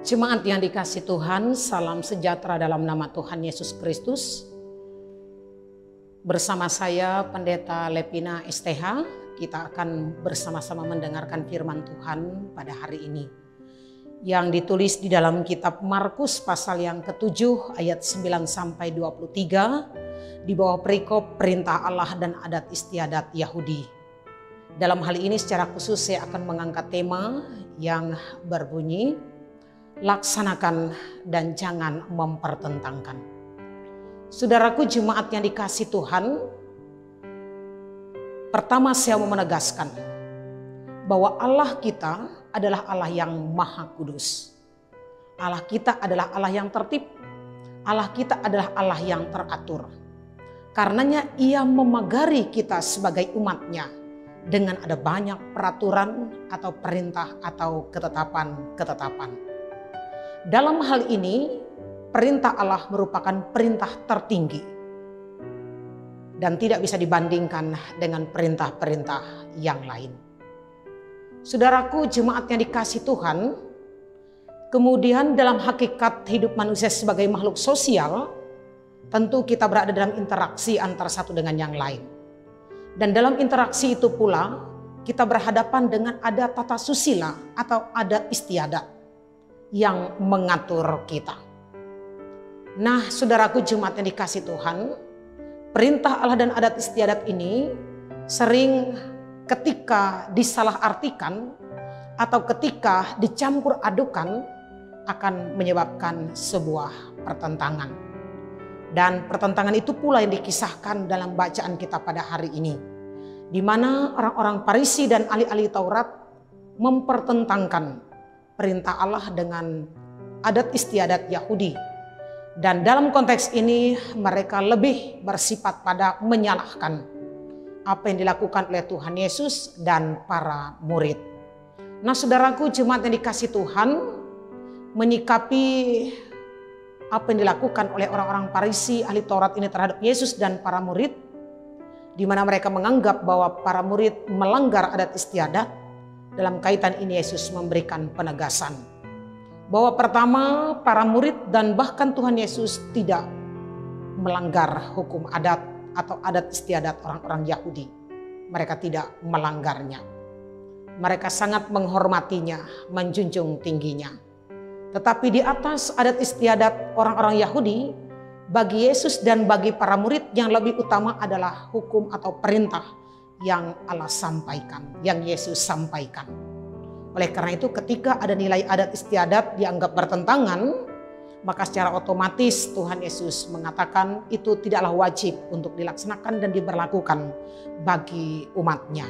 Jemaat yang dikasih Tuhan, salam sejahtera dalam nama Tuhan Yesus Kristus. Bersama saya Pendeta Lepina STH, kita akan bersama-sama mendengarkan firman Tuhan pada hari ini. Yang ditulis di dalam kitab Markus pasal yang ke-7 ayat 9 sampai 23 di bawah perikop perintah Allah dan adat istiadat Yahudi. Dalam hal ini secara khusus saya akan mengangkat tema yang berbunyi laksanakan dan jangan mempertentangkan. Saudaraku jemaat yang dikasih Tuhan, pertama saya mau menegaskan bahwa Allah kita adalah Allah yang maha kudus. Allah kita adalah Allah yang tertib. Allah kita adalah Allah yang teratur. Karenanya ia memagari kita sebagai umatnya dengan ada banyak peraturan atau perintah atau ketetapan-ketetapan. Dalam hal ini, perintah Allah merupakan perintah tertinggi dan tidak bisa dibandingkan dengan perintah-perintah yang lain. Saudaraku jemaat yang dikasih Tuhan, kemudian dalam hakikat hidup manusia sebagai makhluk sosial, tentu kita berada dalam interaksi antara satu dengan yang lain. Dan dalam interaksi itu pula, kita berhadapan dengan ada tata susila atau adat istiadat yang mengatur kita. Nah, saudaraku jemaat yang dikasih Tuhan, perintah Allah dan adat istiadat ini sering ketika disalahartikan atau ketika dicampur adukan akan menyebabkan sebuah pertentangan. Dan pertentangan itu pula yang dikisahkan dalam bacaan kita pada hari ini, di mana orang-orang Farisi dan ahli-ahli Taurat mempertentangkan perintah Allah dengan adat istiadat Yahudi. Dan dalam konteks ini mereka lebih bersifat pada menyalahkan apa yang dilakukan oleh Tuhan Yesus dan para murid. Nah saudaraku jemaat yang dikasih Tuhan, menyikapi apa yang dilakukan oleh orang-orang Farisi ahli Taurat ini terhadap Yesus dan para murid, di mana mereka menganggap bahwa para murid melanggar adat istiadat. Dalam kaitan ini Yesus memberikan penegasan bahwa pertama para murid dan bahkan Tuhan Yesus tidak melanggar hukum adat atau adat istiadat orang-orang Yahudi. Mereka tidak melanggarnya. Mereka sangat menghormatinya, menjunjung tingginya. Tetapi di atas adat istiadat orang-orang Yahudi, bagi Yesus dan bagi para murid yang lebih utama adalah hukum atau perintah yang Allah sampaikan, yang Yesus sampaikan. Oleh karena itu ketika ada nilai adat istiadat dianggap bertentangan, maka secara otomatis Tuhan Yesus mengatakan itu tidaklah wajib untuk dilaksanakan dan diberlakukan bagi umatnya.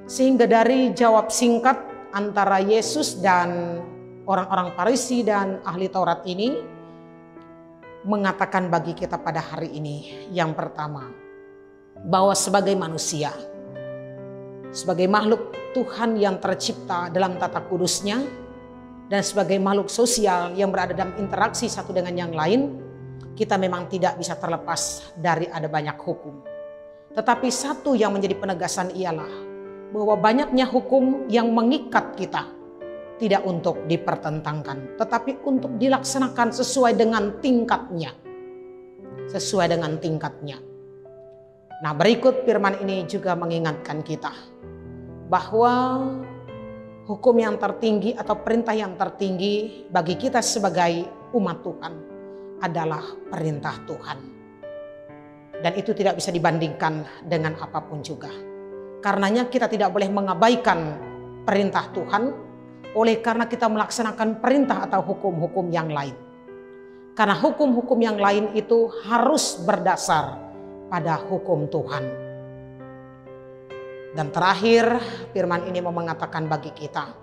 Sehingga dari jawab singkat antara Yesus dan orang-orang Farisi dan ahli Taurat ini mengatakan bagi kita pada hari ini yang pertama, bahwa sebagai manusia, sebagai makhluk Tuhan yang tercipta dalam tata kudusnya, dan sebagai makhluk sosial yang berada dalam interaksi satu dengan yang lain, kita memang tidak bisa terlepas dari ada banyak hukum. Tetapi satu yang menjadi penegasan ialah bahwa banyaknya hukum yang mengikat kita tidak untuk dipertentangkan, tetapi untuk dilaksanakan sesuai dengan tingkatnya. Sesuai dengan tingkatnya. Nah berikut firman ini juga mengingatkan kita bahwa hukum yang tertinggi atau perintah yang tertinggi bagi kita sebagai umat Tuhan adalah perintah Tuhan. Dan itu tidak bisa dibandingkan dengan apapun juga. Karenanya kita tidak boleh mengabaikan perintah Tuhan oleh karena kita melaksanakan perintah atau hukum-hukum yang lain. Karena hukum-hukum yang lain itu harus berdasar pada hukum Tuhan. Dan terakhir firman ini mau mengatakan bagi kita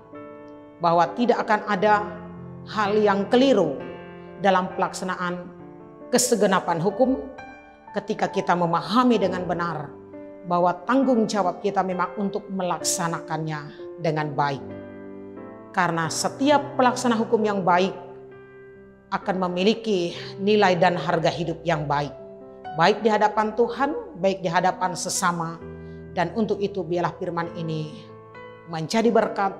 bahwa tidak akan ada hal yang keliru dalam pelaksanaan kesegenapan hukum ketika kita memahami dengan benar bahwa tanggung jawab kita memang untuk melaksanakannya dengan baik. Karena setiap pelaksana hukum yang baik akan memiliki nilai dan harga hidup yang baik. Baik di hadapan Tuhan, baik di hadapan sesama. Dan untuk itu biarlah firman ini menjadi berkat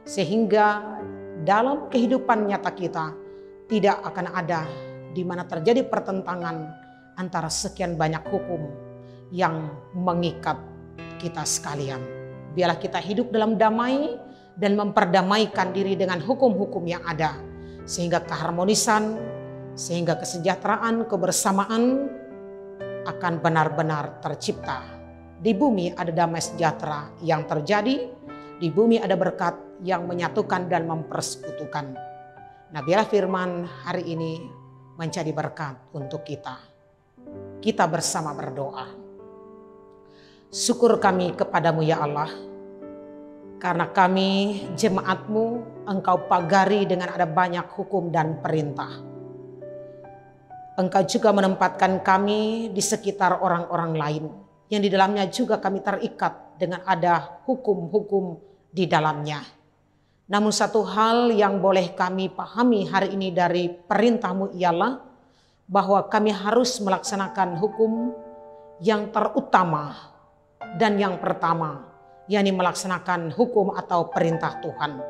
sehingga dalam kehidupan nyata kita tidak akan ada di mana terjadi pertentangan antara sekian banyak hukum yang mengikat kita sekalian. Biarlah kita hidup dalam damai dan memperdamaikan diri dengan hukum-hukum yang ada, sehingga keharmonisan, sehingga kesejahteraan, kebersamaan akan benar-benar tercipta. Di bumi ada damai sejahtera yang terjadi, di bumi ada berkat yang menyatukan dan mempersekutukan. Nah, biarlah firman hari ini menjadi berkat untuk kita. Kita bersama berdoa. Syukur kami kepadamu ya Allah, karena kami jemaat-Mu Engkau pagari dengan ada banyak hukum dan perintah. Engkau juga menempatkan kami di sekitar orang-orang lain yang di dalamnya juga kami terikat dengan ada hukum-hukum di dalamnya. Namun satu hal yang boleh kami pahami hari ini dari perintah-Mu ialah bahwa kami harus melaksanakan hukum yang terutama dan yang pertama, yakni melaksanakan hukum atau perintah Tuhan.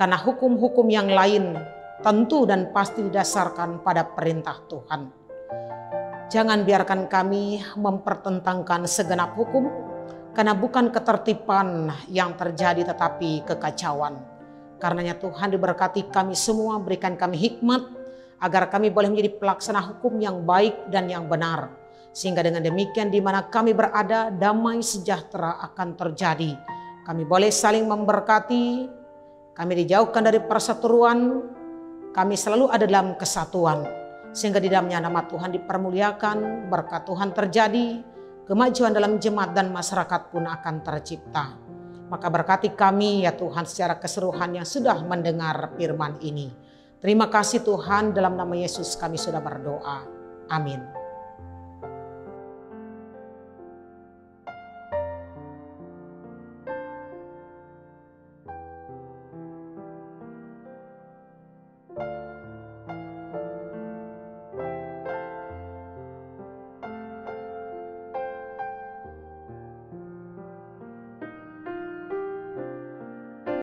Karena hukum-hukum yang lain tentu dan pasti didasarkan pada perintah Tuhan. Jangan biarkan kami mempertentangkan segenap hukum, karena bukan ketertiban yang terjadi tetapi kekacauan. Karenanya Tuhan diberkati kami semua, berikan kami hikmat agar kami boleh menjadi pelaksana hukum yang baik dan yang benar. Sehingga dengan demikian di mana kami berada, damai sejahtera akan terjadi. Kami boleh saling memberkati, kami dijauhkan dari perseteruan, kami selalu ada dalam kesatuan. Sehingga di dalamnya nama Tuhan dipermuliakan, berkat Tuhan terjadi, kemajuan dalam jemaat dan masyarakat pun akan tercipta. Maka berkati kami ya Tuhan secara keseluruhan yang sudah mendengar firman ini. Terima kasih Tuhan, dalam nama Yesus kami sudah berdoa. Amin.